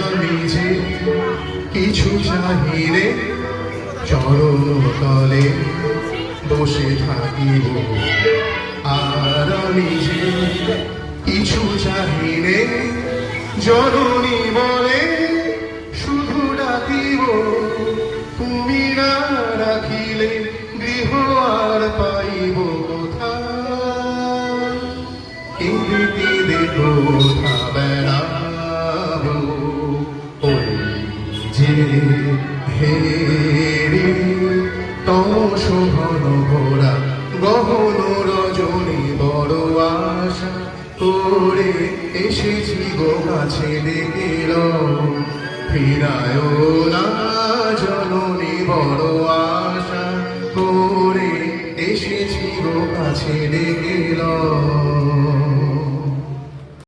আমি যে কিছু চাহিলে চরণ তলে বসে থাকিব। আর আমি যে কিছু চাহিলে জননী বলে শুধু ডাকিব। তুমি না রাখিলে গৃহ আর পাইব কোথায়? কেঁদে কেঁদে কোথা বেড়াবো ওই যে হেরে শোভন ভোরা গহন রজনী বড় আশা করে এসেছি গো কাছে ডেকেল ফিরায় না জননী বড় আশা করে এসেছি গো কাছে ডেকেল।